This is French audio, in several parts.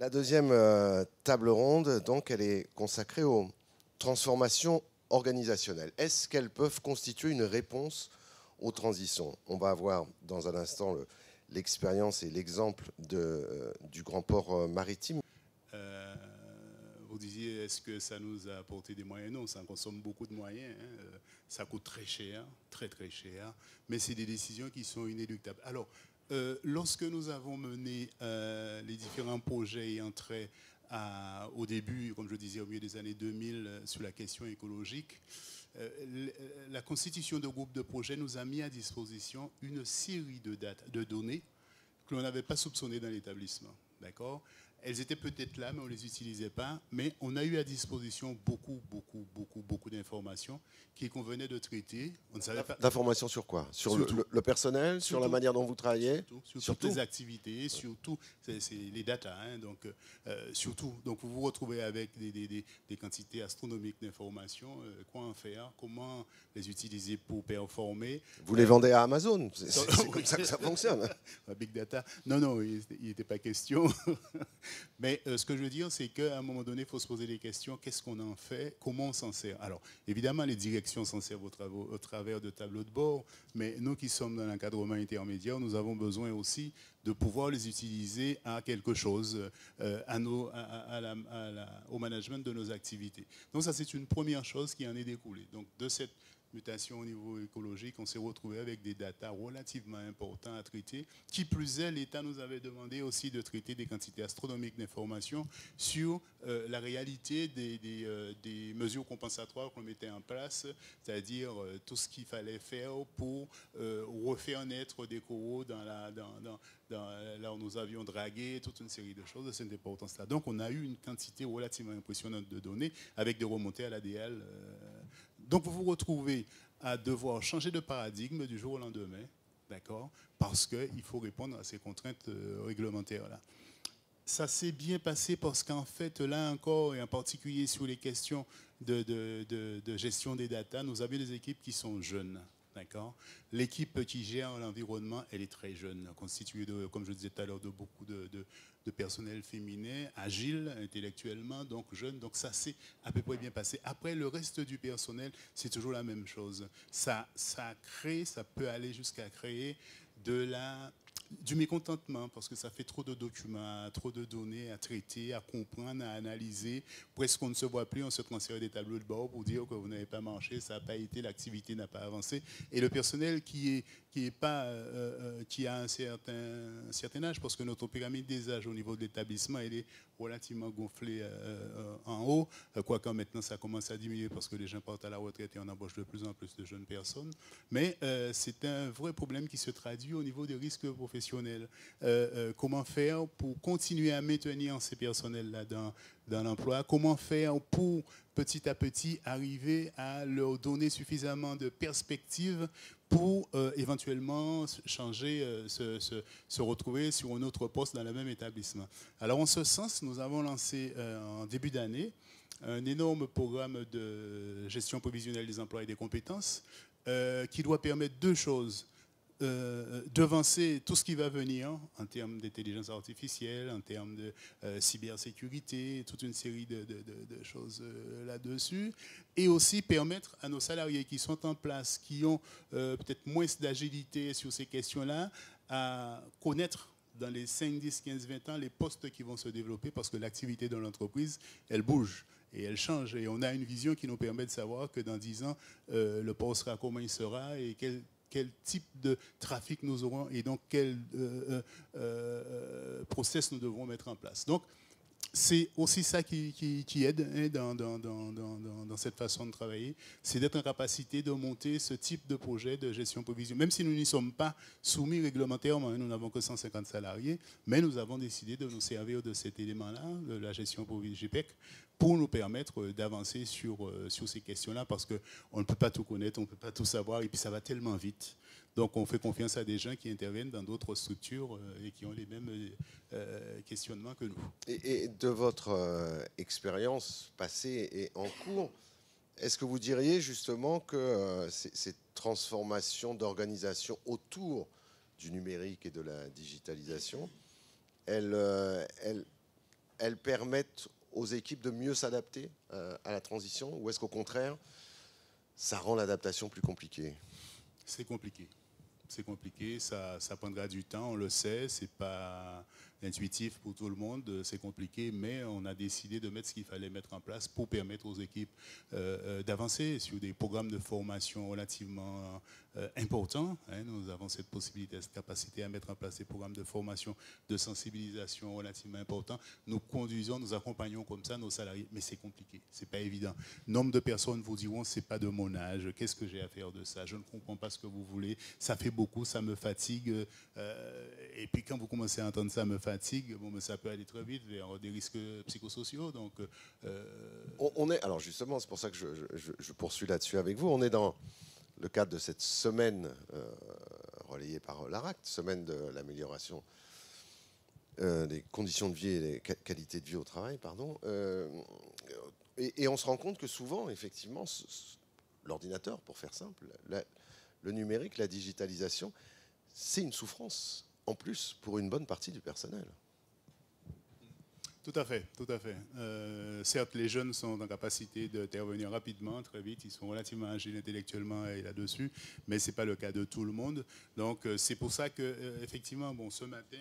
La deuxième table ronde, donc, elle est consacrée aux transformations organisationnelles. Est-ce qu'elles peuvent constituer une réponse aux transitions? On va avoir dans un instant l'expérience et l'exemple du grand port maritime. Vous disiez, est-ce que ça nous a apporté des moyens? Non, ça consomme beaucoup de moyens. Ça coûte très cher, très très cher. Mais c'est des décisions qui sont inéluctables. Alors, lorsque nous avons mené les différents projets et entrés au début, comme je disais, au milieu des années 2000, sur la question écologique, la constitution de groupes de projets nous a mis à disposition une série de données que l'on n'avait pas soupçonnées dans l'établissement. D'accord ? Elles étaient peut-être là, mais on ne les utilisait pas. Mais on a eu à disposition beaucoup d'informations qu'il convenait de traiter. On ne savait pas. D'informations sur quoi? Sur le personnel, sur la manière dont vous travaillez? Sur toutes les activités, surtout, c'est les data. Hein, donc, surtout, donc vous vous retrouvez avec des quantités astronomiques d'informations. Quoi en faire? Comment les utiliser pour performer? Vous les vendez à Amazon? C'est comme ça que ça fonctionne. Big data. Non, il n'était pas question. Mais ce que je veux dire, c'est qu'à un moment donné, il faut se poser des questions. Qu'est-ce qu'on en fait? Comment on s'en sert? Alors, évidemment, les directions s'en servent au travers de tableaux de bord, mais nous qui sommes dans l'encadrement intermédiaire, nous avons besoin aussi de pouvoir les utiliser à quelque chose, au management de nos activités. Donc ça, c'est une première chose qui en est découlée. Donc de cette mutation au niveau écologique, on s'est retrouvé avec des datas relativement importants à traiter. Qui plus est, l'État nous avait demandé aussi de traiter des quantités astronomiques d'informations sur la réalité des mesures compensatoires qu'on mettait en place, c'est-à-dire tout ce qu'il fallait faire pour refaire naître des coraux là où nous avions dragué, toute une série de choses de cette importance-là. Donc on a eu une quantité relativement impressionnante de données avec des remontées à l'ADL. Donc vous vous retrouvez à devoir changer de paradigme du jour au lendemain, d'accord, parce qu'il faut répondre à ces contraintes réglementaires-là. Ça s'est bien passé parce qu'en fait, là encore, et en particulier sur les questions de gestion des datas, nous avions des équipes qui sont jeunes. D'accord. L'équipe qui gère l'environnement, elle est très jeune, constituée, comme je disais tout à l'heure, de beaucoup de personnel féminin, agile intellectuellement, donc jeune. Donc ça s'est à peu près bien passé. Après, le reste du personnel, c'est toujours la même chose. Ça peut aller jusqu'à créer du mécontentement parce que ça fait trop de documents, trop de données à traiter, à comprendre, à analyser. Presque on ne se voit plus, on se transfère des tableaux de bord pour dire que vous n'avez pas marché, ça n'a pas été, l'activité n'a pas avancé. Et le personnel qui a un certain âge, parce que notre pyramide des âges au niveau de l'établissement, elle est relativement gonflée en haut, quoique maintenant ça commence à diminuer parce que les gens partent à la retraite et on embauche de plus en plus de jeunes personnes. Mais c'est un vrai problème qui se traduit au niveau des risques professionnels. Comment faire pour continuer à maintenir ces personnels-là dans l'emploi? Comment faire pour petit à petit arriver à leur donner suffisamment de perspectives pour éventuellement changer, se retrouver sur un autre poste dans le même établissement. Alors en ce sens, nous avons lancé en début d'année un énorme programme de gestion prévisionnelle des emplois et des compétences qui doit permettre deux choses. Devancer tout ce qui va venir en termes d'intelligence artificielle, en termes de cybersécurité, toute une série de choses là-dessus, et aussi permettre à nos salariés qui sont en place, qui ont peut-être moins d'agilité sur ces questions-là, à connaître dans les 5, 10, 15, 20 ans les postes qui vont se développer parce que l'activité de l'entreprise, elle bouge. Et elle change. Et on a une vision qui nous permet de savoir que dans 10 ans, le poste sera comment il sera et quel type de trafic nous aurons et donc quel process nous devrons mettre en place. Donc, c'est aussi ça qui aide hein, dans cette façon de travailler, c'est d'être en capacité de monter ce type de projet de gestion prévision. Même si nous n'y sommes pas soumis réglementairement, nous n'avons que 150 salariés, mais nous avons décidé de nous servir de cet élément-là, de la gestion prévision GPEC, pour nous permettre d'avancer sur ces questions-là, parce qu'on ne peut pas tout connaître, on ne peut pas tout savoir, et puis ça va tellement vite. Donc on fait confiance à des gens qui interviennent dans d'autres structures et qui ont les mêmes questionnements que nous. Et de votre expérience passée et en cours, est-ce que vous diriez justement que ces transformations d'organisation autour du numérique et de la digitalisation, elles elles permettent aux équipes de mieux s'adapter à la transition, ou est-ce qu'au contraire, ça rend l'adaptation plus compliquée? C'est compliqué. C'est compliqué, ça prendra du temps, on le sait, c'est pas intuitif pour tout le monde, c'est compliqué, mais on a décidé de mettre ce qu'il fallait mettre en place pour permettre aux équipes d'avancer sur des programmes de formation relativement importants. Hein. Nous avons cette possibilité, cette capacité à mettre en place des programmes de formation, de sensibilisation relativement importants. Nous conduisons, nous accompagnons comme ça nos salariés, mais c'est compliqué, c'est pas évident. Nombre de personnes vous diront, c'est pas de mon âge, qu'est-ce que j'ai à faire de ça? Je ne comprends pas ce que vous voulez, ça fait beaucoup, ça me fatigue. Et puis quand vous commencez à entendre ça me fatigue, bon, mais ça peut aller très vite vers des risques psychosociaux. Donc, on est, alors justement, c'est pour ça que je poursuis là-dessus avec vous. On est dans le cadre de cette semaine relayée par l'ARACT, semaine de l'amélioration des conditions de vie et des qualités de vie au travail, pardon. Et on se rend compte que souvent, effectivement, l'ordinateur, pour faire simple, le numérique, la digitalisation, c'est une souffrance, en plus, pour une bonne partie du personnel. Tout à fait, tout à fait. Certes, les jeunes sont en capacité d'intervenir rapidement, très vite, ils sont relativement agiles intellectuellement et là-dessus, mais ce n'est pas le cas de tout le monde. Donc, c'est pour ça que, effectivement, bon, ce matin,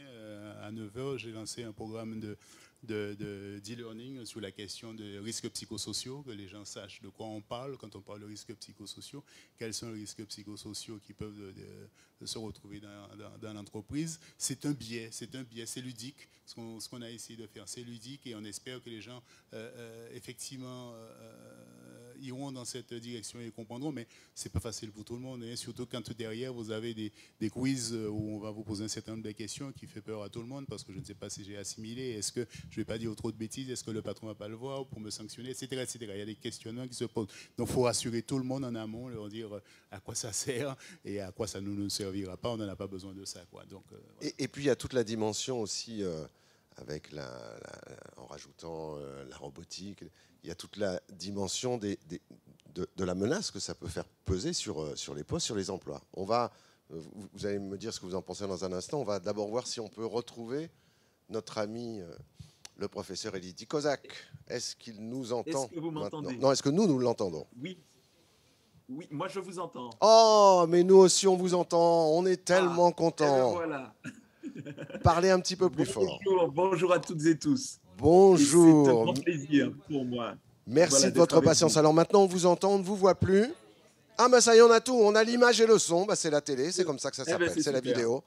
à 9 h, j'ai lancé un programme d'e-learning sur la question des risques psychosociaux, que les gens sachent de quoi on parle quand on parle de risques psychosociaux, quels sont les risques psychosociaux qui peuvent se retrouver dans l'entreprise. C'est un biais, c'est ludique. Ce qu'on a essayé de faire, c'est ludique et on espère que les gens, effectivement, iront dans cette direction et comprendront, mais c'est pas facile pour tout le monde, hein, surtout quand derrière vous avez des quiz où on va vous poser un certain nombre de questions qui fait peur à tout le monde parce que je ne sais pas si j'ai assimilé, est-ce que je vais pas dire trop de bêtises, est-ce que le patron va pas le voir pour me sanctionner, etc., etc. Il y a des questionnements qui se posent. Donc il faut rassurer tout le monde en amont, leur dire à quoi ça sert et à quoi ça ne nous servira pas, on n'en a pas besoin de ça, quoi. Donc, voilà. Et puis il y a toute la dimension aussi, avec en rajoutant la robotique, il y a toute la dimension de la menace que ça peut faire peser sur les postes, sur les emplois. Vous allez me dire ce que vous en pensez dans un instant. On va d'abord voir si on peut retrouver notre ami, le professeur Elidi Kozak. Est-ce qu'il nous entend? Est-ce que vous m'entendez? Non, est-ce que nous l'entendons? Oui. Oui, moi je vous entends. Oh, mais nous aussi on vous entend. On est tellement contents. Voilà. Parlez un petit peu plus fort. Bonjour à toutes et tous. Bonjour. C'est un grand plaisir pour moi. Merci de votre patience. Alors maintenant, on vous entend, on ne vous voit plus. Ah, ben ça y est, on a tout. On a l'image et le son. Ben, c'est la télé, c'est comme ça que ça s'appelle. C'est la vidéo.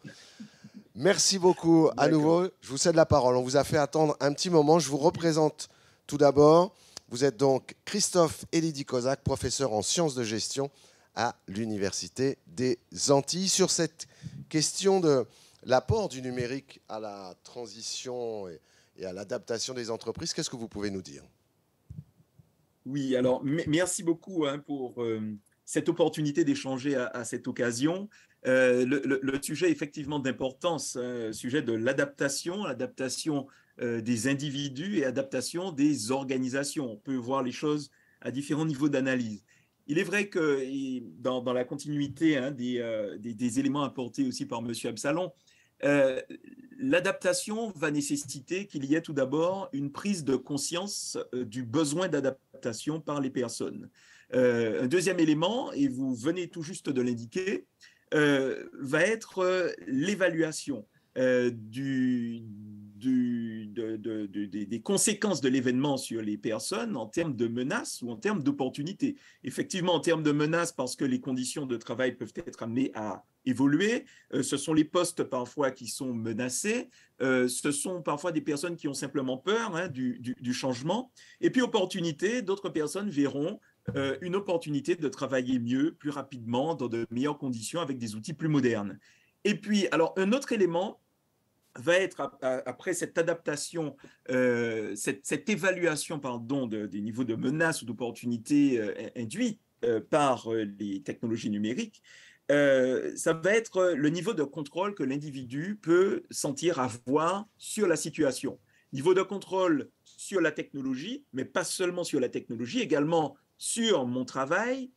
Merci beaucoup à nouveau. Je vous cède la parole. On vous a fait attendre un petit moment. Je vous représente tout d'abord. Vous êtes donc Christophe Elidi Kozak, professeur en sciences de gestion à l'Université des Antilles. Sur cette question de l'apport du numérique à la transition et à l'adaptation des entreprises, qu'est-ce que vous pouvez nous dire? Oui, alors merci beaucoup pour cette opportunité d'échanger à cette occasion. Le sujet effectivement d'importance, sujet de l'adaptation des individus et adaptation des organisations. On peut voir les choses à différents niveaux d'analyse. Il est vrai que dans la continuité des éléments apportés aussi par M. Absalon, l'adaptation va nécessiter qu'il y ait tout d'abord une prise de conscience du besoin d'adaptation par les personnes. Un deuxième élément, et vous venez tout juste de l'indiquer, va être l'évaluation des conséquences de l'événement sur les personnes en termes de menaces ou en termes d'opportunités. Effectivement, en termes de menaces, parce que les conditions de travail peuvent être amenées à évoluer, ce sont les postes parfois qui sont menacés, ce sont parfois des personnes qui ont simplement peur du changement. Et puis, opportunité, d'autres personnes verront une opportunité de travailler mieux, plus rapidement, dans de meilleures conditions, avec des outils plus modernes. Et puis, alors, un autre élément va être, après cette adaptation, cette évaluation des niveaux de menaces ou d'opportunités induits par les technologies numériques, ça va être le niveau de contrôle que l'individu peut sentir avoir sur la situation. Niveau de contrôle sur la technologie, mais pas seulement sur la technologie, également sur mon travail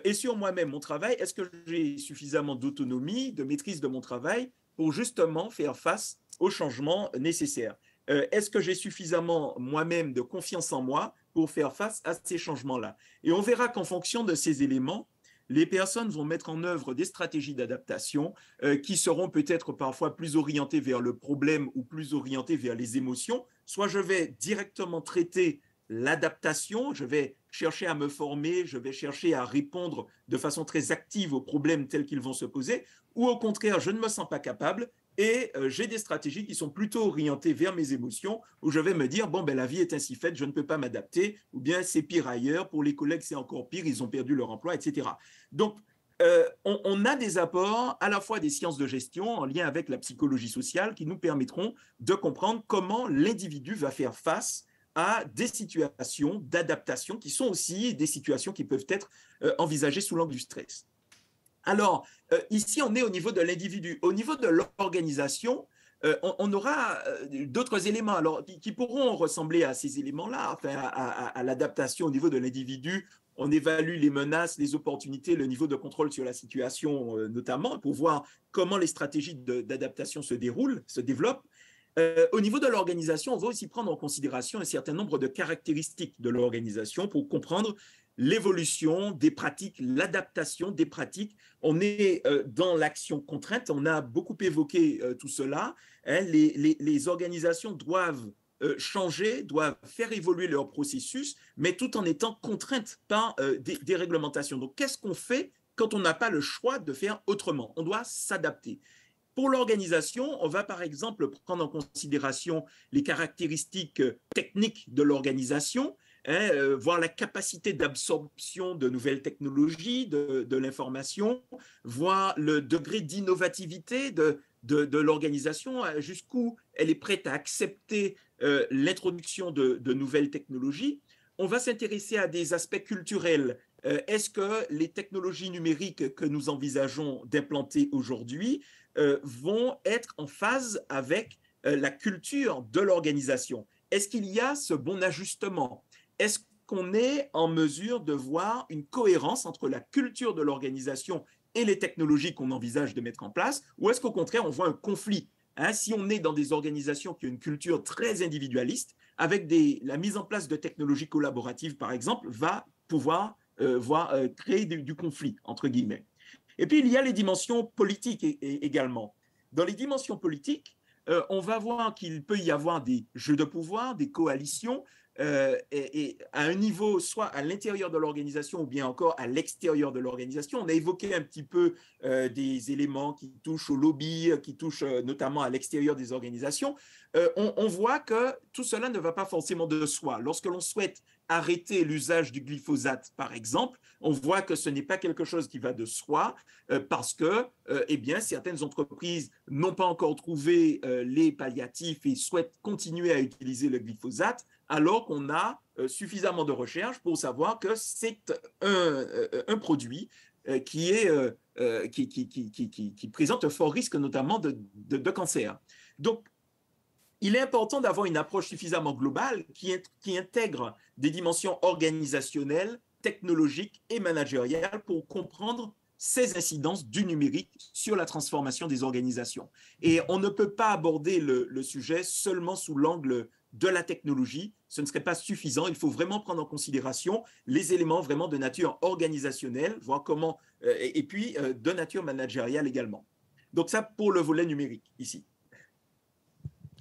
et sur moi-même. Mon travail, est-ce que j'ai suffisamment d'autonomie, de maîtrise de mon travail pour justement faire face aux changements nécessaires? est-ce que j'ai suffisamment moi-même de confiance en moi pour faire face à ces changements-là? Et on verra qu'en fonction de ces éléments, les personnes vont mettre en œuvre des stratégies d'adaptation qui seront peut-être parfois plus orientées vers le problème ou plus orientées vers les émotions. Soit je vais directement traiter l'adaptation, je vais chercher à me former, je vais chercher à répondre de façon très active aux problèmes tels qu'ils vont se poser, ou au contraire, je ne me sens pas capable et j'ai des stratégies qui sont plutôt orientées vers mes émotions, où je vais me dire, bon, ben, la vie est ainsi faite, je ne peux pas m'adapter, ou bien c'est pire ailleurs, pour les collègues c'est encore pire, ils ont perdu leur emploi, etc. Donc, on a des apports à la fois des sciences de gestion en lien avec la psychologie sociale qui nous permettront de comprendre comment l'individu va faire face à des situations d'adaptation qui sont aussi des situations qui peuvent être envisagées sous l'angle du stress. Alors, ici, on est au niveau de l'individu. Au niveau de l'organisation, on aura d'autres éléments alors, qui pourront ressembler à ces éléments-là, enfin, à l'adaptation au niveau de l'individu. On évalue les menaces, les opportunités, le niveau de contrôle sur la situation, notamment, pour voir comment les stratégies d'adaptation se déroulent, se développent. Au niveau de l'organisation, on va aussi prendre en considération un certain nombre de caractéristiques de l'organisation pour comprendre l'évolution des pratiques, l'adaptation des pratiques. On est dans l'action contrainte, on a beaucoup évoqué tout cela. Hein, les organisations doivent changer, doivent faire évoluer leur processus, mais tout en étant contraintes par des réglementations. Donc, qu'est-ce qu'on fait quand on n'a pas le choix de faire autrement? On doit s'adapter. Pour l'organisation, on va par exemple prendre en considération les caractéristiques techniques de l'organisation, voir la capacité d'absorption de nouvelles technologies, de l'information, voir le degré d'innovativité de l'organisation, jusqu'où elle est prête à accepter l'introduction de nouvelles technologies. On va s'intéresser à des aspects culturels. Est-ce que les technologies numériques que nous envisageons d'implanter aujourd'hui vont être en phase avec la culture de l'organisation? Est-ce qu'il y a ce bon ajustement? Est-ce qu'on est en mesure de voir une cohérence entre la culture de l'organisation et les technologies qu'on envisage de mettre en place? Ou est-ce qu'au contraire, on voit un conflit? Hein, si on est dans des organisations qui ont une culture très individualiste, avec la mise en place de technologies collaboratives, par exemple, va pouvoir créer du conflit, entre guillemets. Et puis, il y a les dimensions politiques également. Dans les dimensions politiques, on va voir qu'il peut y avoir des jeux de pouvoir, des coalitions, et à un niveau soit à l'intérieur de l'organisation ou bien encore à l'extérieur de l'organisation. On a évoqué un petit peu des éléments qui touchent au lobby, qui touchent notamment à l'extérieur des organisations. On voit que tout cela ne va pas forcément de soi. Lorsque l'on souhaite arrêter l'usage du glyphosate, par exemple, on voit que ce n'est pas quelque chose qui va de soi parce que eh bien, certaines entreprises n'ont pas encore trouvé les palliatifs et souhaitent continuer à utiliser le glyphosate, alors qu'on a suffisamment de recherches pour savoir que c'est un produit qui présente un fort risque, notamment de cancer. Donc, il est important d'avoir une approche suffisamment globale qui intègre des dimensions organisationnelles, technologiques et managériales pour comprendre ces incidences du numérique sur la transformation des organisations. Et on ne peut pas aborder le sujet seulement sous l'angle de la technologie, ce ne serait pas suffisant. Il faut vraiment prendre en considération les éléments vraiment de nature organisationnelle, voir comment, et puis de nature managériale également. Donc ça pour le volet numérique ici.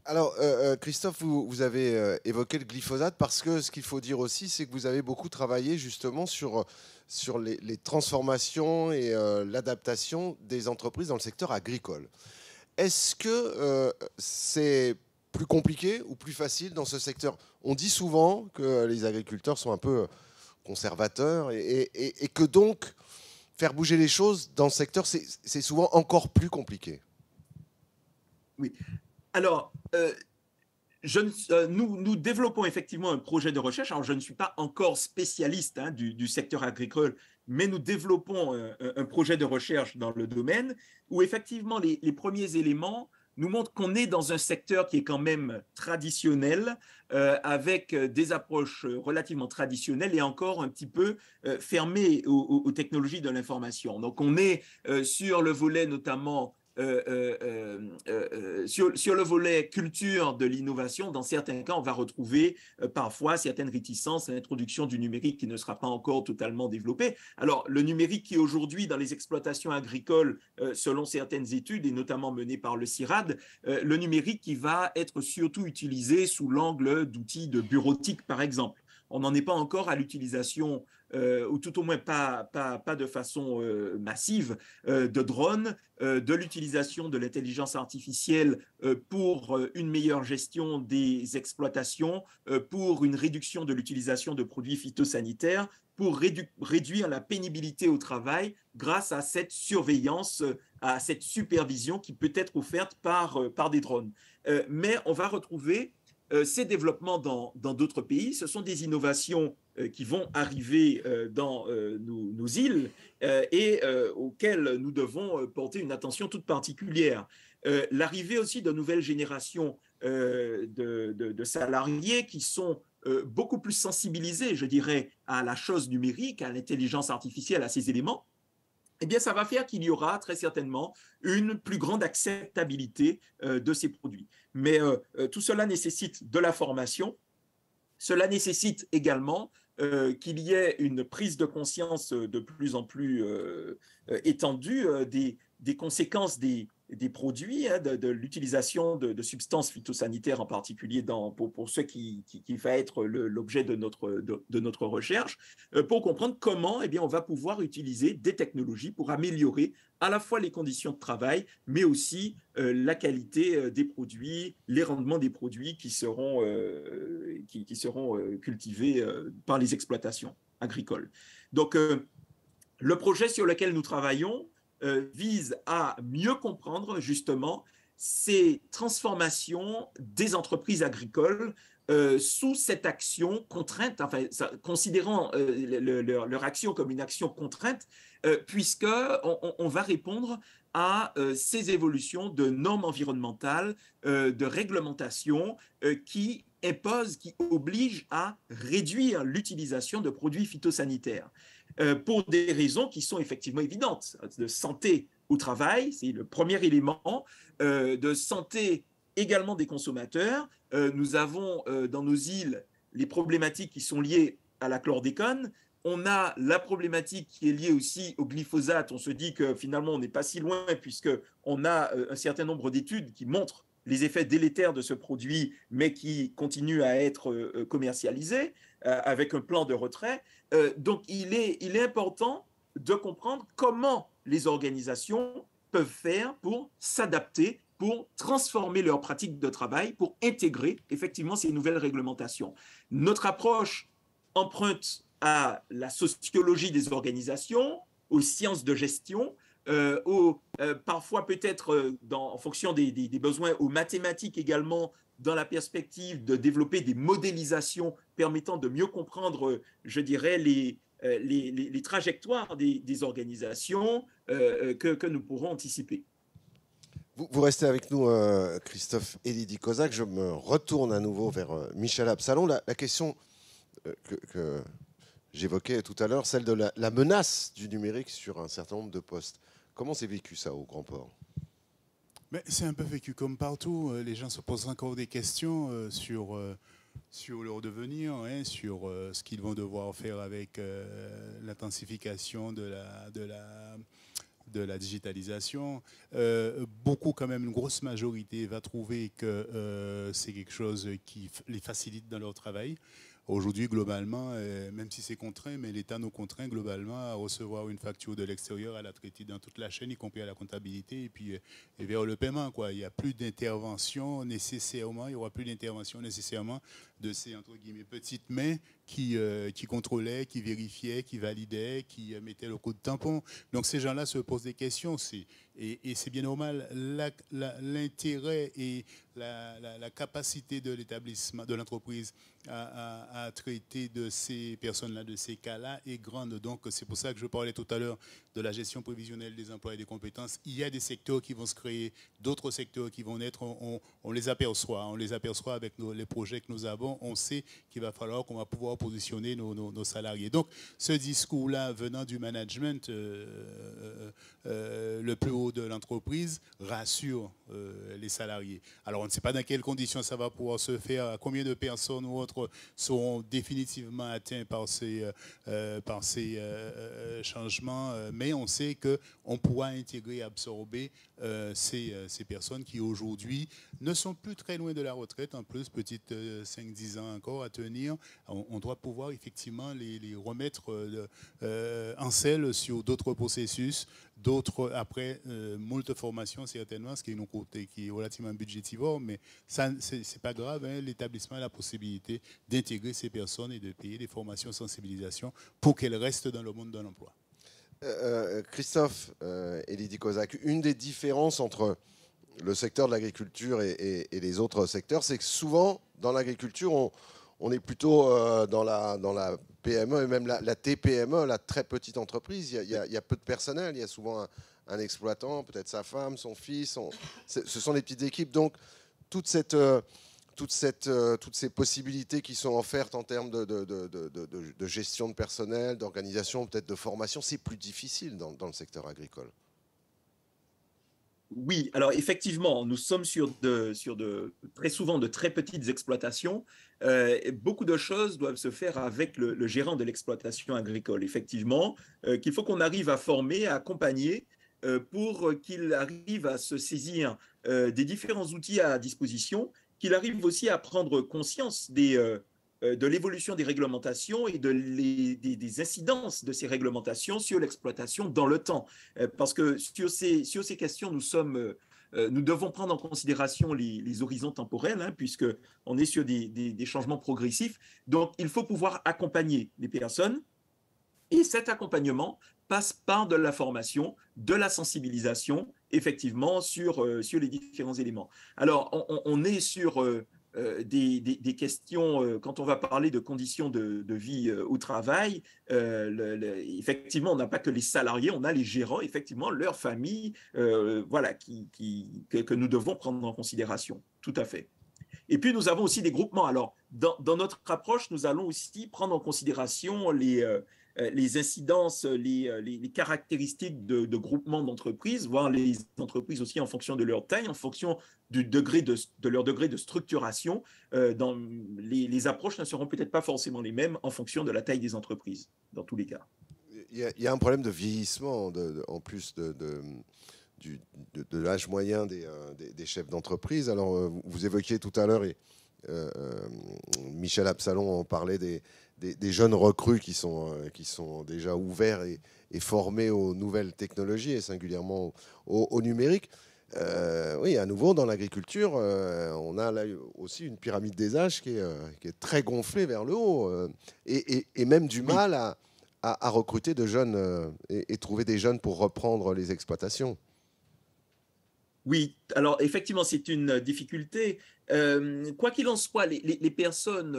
Alors, Christophe, vous avez évoqué le glyphosate parce que ce qu'il faut dire aussi, c'est que vous avez beaucoup travaillé justement sur les transformations et l'adaptation des entreprises dans le secteur agricole. Est-ce que c'est plus compliqué ou plus facile dans ce secteur? On dit souvent que les agriculteurs sont un peu conservateurs et que donc faire bouger les choses dans ce secteur, c'est souvent encore plus compliqué. Oui. Alors, nous développons effectivement un projet de recherche. Alors, je ne suis pas encore spécialiste du secteur agricole, mais nous développons un projet de recherche dans le domaine où effectivement les premiers éléments nous montrent qu'on est dans un secteur qui est quand même traditionnel, avec des approches relativement traditionnelles et encore un petit peu fermées aux technologies de l'information. Donc, on est sur le volet notamment sur le volet culture de l'innovation, dans certains cas, on va retrouver parfois certaines réticences à l'introduction du numérique qui ne sera pas encore totalement développé. Alors, le numérique qui aujourd'hui, dans les exploitations agricoles, selon certaines études, et notamment menées par le CIRAD, le numérique qui va être surtout utilisé sous l'angle d'outils de bureautique, par exemple. On n'en est pas encore à l'utilisation, ou tout au moins pas de façon massive, de drones, de l'utilisation de l'intelligence artificielle pour une meilleure gestion des exploitations, pour une réduction de l'utilisation de produits phytosanitaires, pour réduire la pénibilité au travail grâce à cette surveillance, à cette supervision qui peut être offerte par des drones. Mais on va retrouver ces développements dans d'autres pays. Ce sont des innovations qui vont arriver dans nos îles et auxquelles nous devons porter une attention toute particulière. L'arrivée aussi de nouvelles générations de salariés qui sont beaucoup plus sensibilisés, je dirais, à la chose numérique, à l'intelligence artificielle, à ces éléments, eh bien, ça va faire qu'il y aura très certainement une plus grande acceptabilité de ces produits. Mais tout cela nécessite de la formation. Cela nécessite également qu'il y ait une prise de conscience de plus en plus étendue des conséquences des produits, hein, de l'utilisation de substances phytosanitaires en particulier pour ce qui va être l'objet de notre recherche, pour comprendre comment eh bien, on va pouvoir utiliser des technologies pour améliorer à la fois les conditions de travail, mais aussi la qualité des produits, les rendements des produits qui seront cultivés par les exploitations agricoles. Donc, le projet sur lequel nous travaillons vise à mieux comprendre justement ces transformations des entreprises agricoles sous cette action contrainte, enfin, considérant leur action comme une action contrainte, puisqu'on va répondre à ces évolutions de normes environnementales, de réglementation qui imposent, qui obligent à réduire l'utilisation de produits phytosanitaires. Pour des raisons qui sont effectivement évidentes, de santé au travail, c'est le premier élément, de santé également des consommateurs. Nous avons dans nos îles les problématiques qui sont liées à la chlordécone. On a la problématique qui est liée aussi au glyphosate. On se dit que finalement, on n'est pas si loin puisqu'on a un certain nombre d'études qui montrent les effets délétères de ce produit, mais qui continuent à être commercialisés avec un plan de retrait. Donc, il est important de comprendre comment les organisations peuvent faire pour s'adapter, pour transformer leurs pratiques de travail, pour intégrer effectivement ces nouvelles réglementations. Notre approche emprunte à la sociologie des organisations, aux sciences de gestion, parfois peut-être en fonction des besoins, aux mathématiques également, dans la perspective de développer des modélisations permettant de mieux comprendre, je dirais, les trajectoires des organisations que nous pourrons anticiper. Vous restez avec nous, Christophe Elidi-Kozak. Je me retourne à nouveau vers Michel Absalon. La question que j'évoquais tout à l'heure, celle de la menace du numérique sur un certain nombre de postes. Comment c'est vécu ça au Grand Port ? C'est un peu vécu comme partout. Les gens se posent encore des questions sur leur devenir, hein, sur ce qu'ils vont devoir faire avec l'intensification de la digitalisation. Beaucoup, quand même, une grosse majorité va trouver que c'est quelque chose qui les facilite dans leur travail. Aujourd'hui, globalement, même si c'est contraint, mais l'État nous contraint globalement à recevoir une facture de l'extérieur, à la traiter dans toute la chaîne, y compris à la comptabilité, et puis et vers le paiement, quoi. Il n'y a plus d'intervention nécessairement, il n'y aura plus d'intervention nécessairement de ces, entre guillemets, petites mains qui contrôlaient, qui vérifiaient, qui validaient, qui mettaient le coup de tampon. Donc ces gens-là se posent des questions. Et c'est bien normal. L'intérêt et la capacité de l'établissement, de l'entreprise à traiter de ces personnes-là, de ces cas-là, est grande. Donc c'est pour ça que je parlais tout à l'heure de la gestion prévisionnelle des emplois et des compétences. Il y a des secteurs qui vont se créer, d'autres secteurs qui vont naître. On les aperçoit. On les aperçoit avec les projets que nous avons. On sait qu'il va falloir qu'on va pouvoir positionner nos salariés. Donc, ce discours-là venant du management le plus haut de l'entreprise rassure les salariés. Alors, on ne sait pas dans quelles conditions ça va pouvoir se faire, combien de personnes ou autres seront définitivement atteints par ces changements, mais on sait qu'on pourra intégrer et absorber ces personnes qui aujourd'hui ne sont plus très loin de la retraite, en plus, petite 5-10 ans encore à tenir. On doit pouvoir effectivement les remettre en selle sur d'autres processus, d'autres après moult formations certainement, ce qui est un côté qui est relativement budgétivore, mais ça c'est pas grave, hein, l'établissement a la possibilité d'intégrer ces personnes et de payer des formations sensibilisation pour qu'elles restent dans le monde de l'emploi. Christophe et Lydie Kozak, une des différences entre le secteur de l'agriculture et les autres secteurs, c'est que souvent dans l'agriculture on est plutôt dans la PME et même la TPME, la très petite entreprise. Il y a peu de personnel, il y a souvent un exploitant, peut-être sa femme, son fils. Ce sont des petites équipes. Donc, toutes ces possibilités qui sont offertes en termes de gestion de personnel, d'organisation, peut-être de formation, c'est plus difficile dans le secteur agricole. Oui, alors effectivement, nous sommes sur très souvent de très petites exploitations. Et beaucoup de choses doivent se faire avec le gérant de l'exploitation agricole. Effectivement, qu'il faut qu'on arrive à former, à accompagner pour qu'il arrive à se saisir des différents outils à disposition, qu'il arrive aussi à prendre conscience de l'évolution des réglementations et des incidences de ces réglementations sur l'exploitation dans le temps. Parce que sur ces questions, nous devons prendre en considération les horizons temporels, hein, puisqu'on est sur des changements progressifs. Donc, il faut pouvoir accompagner les personnes. Et cet accompagnement passe par de la formation, de la sensibilisation, effectivement, sur les différents éléments. Alors, on est sur des questions, quand on va parler de conditions de vie au travail, effectivement, on n'a pas que les salariés, on a les gérants, effectivement, leurs familles, voilà, que nous devons prendre en considération, tout à fait. Et puis, nous avons aussi des groupements. Alors, dans notre approche, nous allons aussi prendre en considération les incidences, les caractéristiques de groupements d'entreprises, voire les entreprises aussi en fonction de leur taille, en fonction de leur degré de structuration. Les approches ne seront peut-être pas forcément les mêmes en fonction de la taille des entreprises, dans tous les cas. Il y a un problème de vieillissement, en plus de l'âge moyen des chefs d'entreprise. Alors, vous évoquiez tout à l'heure, et Michel Absalon en parlait, des jeunes recrues qui sont déjà ouverts et formés aux nouvelles technologies et singulièrement au numérique. Oui, à nouveau, dans l'agriculture, on a là aussi une pyramide des âges qui est très gonflée vers le haut et même du mal à recruter de jeunes et trouver des jeunes pour reprendre les exploitations. Oui, alors effectivement, c'est une difficulté. Quoi qu'il en soit, les personnes,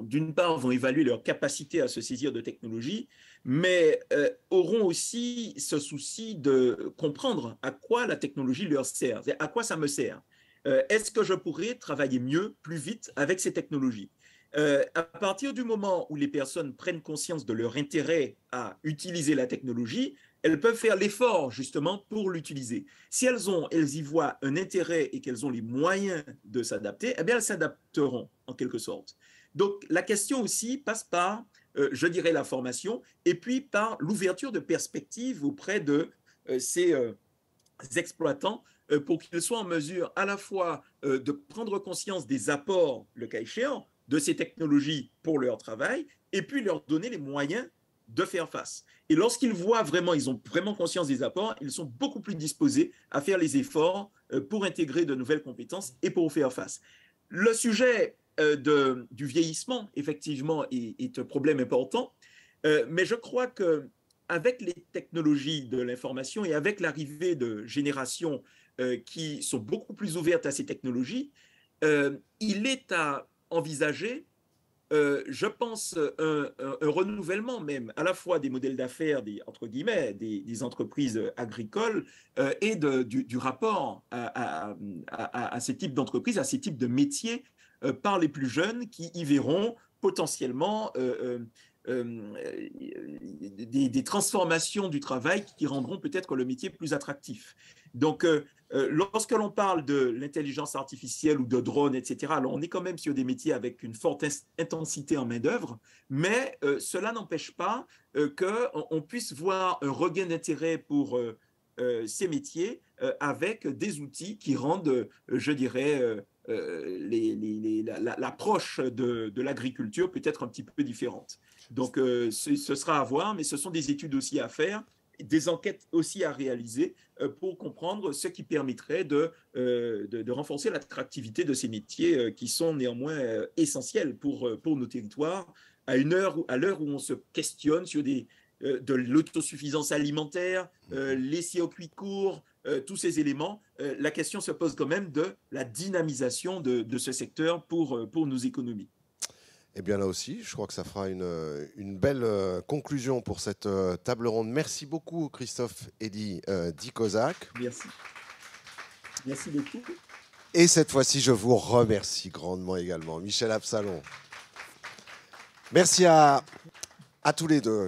d'une part, vont évaluer leur capacité à se saisir de technologies, mais auront aussi ce souci de comprendre à quoi la technologie leur sert, à quoi ça me sert. Est-ce que je pourrais travailler mieux, plus vite avec ces technologies? À partir du moment où les personnes prennent conscience de leur intérêt à utiliser la technologie, elles peuvent faire l'effort justement pour l'utiliser. Si elles y voient un intérêt et qu'elles ont les moyens de s'adapter, eh bien elles s'adapteront en quelque sorte. Donc la question aussi passe par, je dirais, la formation et puis par l'ouverture de perspectives auprès de ces exploitants pour qu'ils soient en mesure à la fois de prendre conscience des apports, le cas échéant, de ces technologies pour leur travail et puis leur donner les moyens de faire face. Et lorsqu'ils voient vraiment, ils ont vraiment conscience des apports, ils sont beaucoup plus disposés à faire les efforts pour intégrer de nouvelles compétences et pour faire face. Le sujet du vieillissement, effectivement, est un problème important, mais je crois qu'avec les technologies de l'information et avec l'arrivée de générations qui sont beaucoup plus ouvertes à ces technologies, il est à envisager je pense, un renouvellement même à la fois des modèles d'affaires, entre guillemets, des entreprises agricoles et du rapport à ces types d'entreprises, à ces types de métiers par les plus jeunes qui y verront potentiellement des transformations du travail qui rendront peut-être le métier plus attractif. Donc, lorsque l'on parle de l'intelligence artificielle ou de drones, etc., alors on est quand même sur des métiers avec une forte intensité en main-d'œuvre, mais cela n'empêche pas qu'on puisse voir un regain d'intérêt pour ces métiers avec des outils qui rendent, je dirais, l'approche de l'agriculture peut-être un petit peu différente. Donc, ce sera à voir, mais ce sont des études aussi à faire, des enquêtes aussi à réaliser pour comprendre ce qui permettrait de renforcer l'attractivité de ces métiers qui sont néanmoins essentiels pour nos territoires à l'heure où on se questionne sur de l'autosuffisance alimentaire, les circuits courts, tous ces éléments. La question se pose quand même de la dynamisation de ce secteur pour nos économies. Eh bien là aussi, je crois que ça fera une belle conclusion pour cette table ronde. Merci beaucoup Christophe Eddy Di-Kozac. Merci. Merci beaucoup. Et cette fois-ci, je vous remercie grandement également. Michel Absalon. Merci à tous les deux.